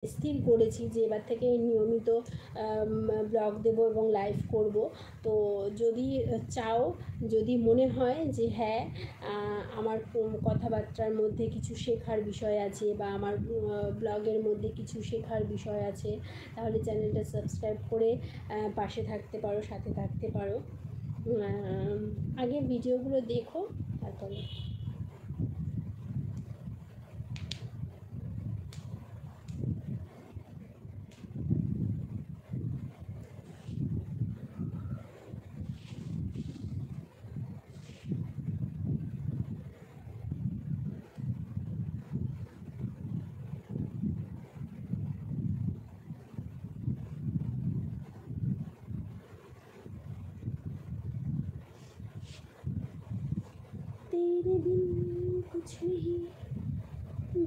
স্থির করেছি যে এবার থেকে নিয়মিত ব্লগ দেব এবং লাইভ করব। তো যদি চাও, যদি মনে হয় যে হ্যাঁ আমার কথাবার্তার মধ্যে কিছু শেখার বিষয় আছে বা আমার ব্লগের মধ্যে কিছু শেখার বিষয় আছে, তাহলে চ্যানেলটা সাবস্ক্রাইব করে পাশে থাকতে পারো, সাথে থাকতে পারো। আগে ভিডিওগুলো দেখো তারপরে। तेरे बिन कुछ नहीं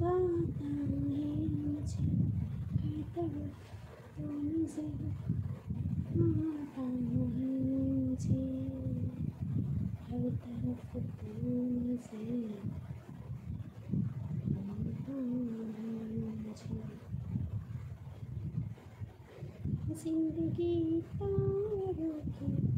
बात है मुझे, हर तरफ तो नजर आता है मुझे, हर तरफ तो नजर आता है मुझे। जिंदगी तारों की बात होगी।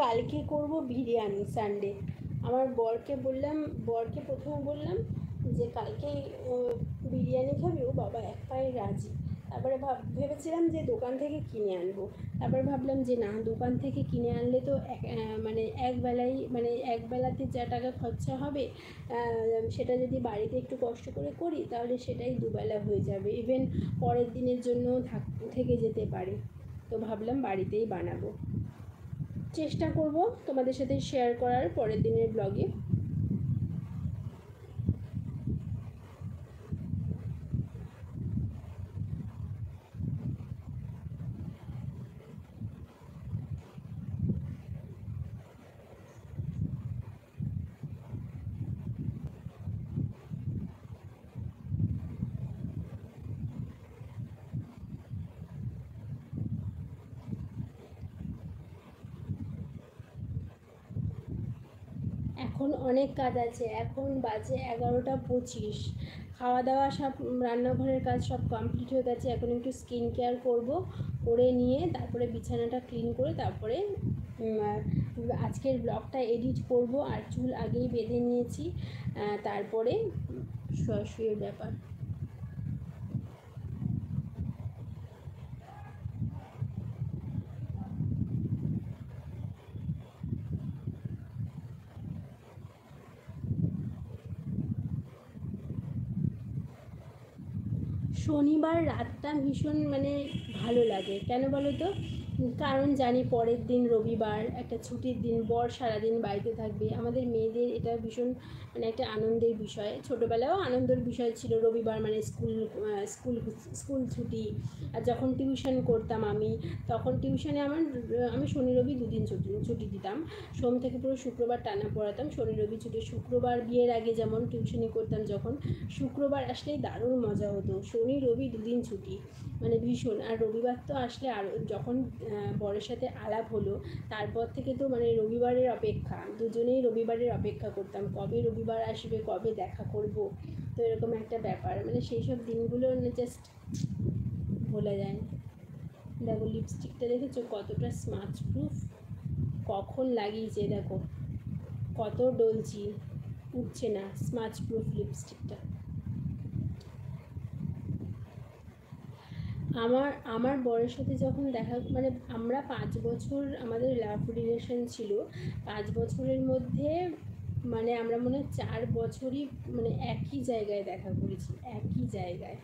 কালকে করব বিরিয়ানি সানডে। আমার বরকে প্রথমে বললাম যে কালকে বিরিয়ানি খাবি, ও বাবা এক পায়ে রাজি। তারপরে ভেবেছিলাম যে দোকান থেকে কিনে আনবো, তারপরে ভাবলাম যে না, দোকান থেকে কিনে আনলে তো এক বেলাতে যা টাকা খরচা হবে সেটা যদি বাড়িতে একটু কষ্ট করে করি তাহলে সেটাই দুবেলা হয়ে যাবে, ইভেন পরের দিনের জন্য থেকে যেতে পারে। তো ভাবলাম বাড়িতেই বানাবো, চেষ্টা করব তোমাদের সাথে শেয়ার করার পরের দিনের ব্লগে। এখন অনেক কাজ আছে, এখন বাজে 11টা 25। খাওয়া দাওয়া সব, রান্নাঘরের কাজ সব কমপ্লিট হয়ে গেছে। এখন একটু স্কিন কেয়ার করবো, করে নিয়ে তারপরে বিছানাটা ক্লিন করে তারপরে আজকের ব্লগটা এডিট করব। আর চুল আগেই বেঁধে নিয়েছি, তারপরে শুয়ে ব্যাপার। শনিবার রাতটা ভীষণ ভালো লাগে, কেন বলো তো? কারণ জানি পরের দিন রবিবার, একটা ছুটির দিন, বর সারাদিন বাড়িতে থাকবে। আমাদের মেয়েদের এটা ভীষণ একটা আনন্দের বিষয়। ছোটোবেলায়ও আনন্দের বিষয় ছিল রবিবার, স্কুল স্কুল ছুটি। আর যখন টিউশন করতাম তখন টিউশনে আমি শনি রবি দুদিন ছুটি দিতাম। সোম থেকে পুরো শুক্রবার টানা পড়াতাম, শনি রবি ছুটি। শুক্রবার বিয়ের আগে যেমন টিউশনি করতাম, যখন শুক্রবার আসলেই দারুণ মজা হতো। শনি রবি দুদিন ছুটি, ভীষণ। আর রবিবার তো আসলে আরও, যখন বরের সাথে আলাপ হলো তারপর থেকে তো রবিবারের অপেক্ষা, দুজনেই রবিবারের অপেক্ষা করতাম, কবে রবিবার আসবে, কবে দেখা করব। তো এরকম একটা ব্যাপার, সেই সব দিনগুলো জাস্ট ভোলা যায় না। দেখো লিপস্টিকটা দেখেছো কতটা স্মাচ প্রুফ, কখন লাগিয়েছে দেখো, কত ডলছি, উঠছে না। স্মাচ প্রুফ লিপস্টিকটা। আমার বরের সাথে যখন দেখা, আমরা 5 বছর আমাদের লাভ রিলেশন ছিল। 5 বছরের মধ্যে আমরা মনে হয় 4 বছরই একই জায়গায় দেখা করেছি, একই জায়গায়।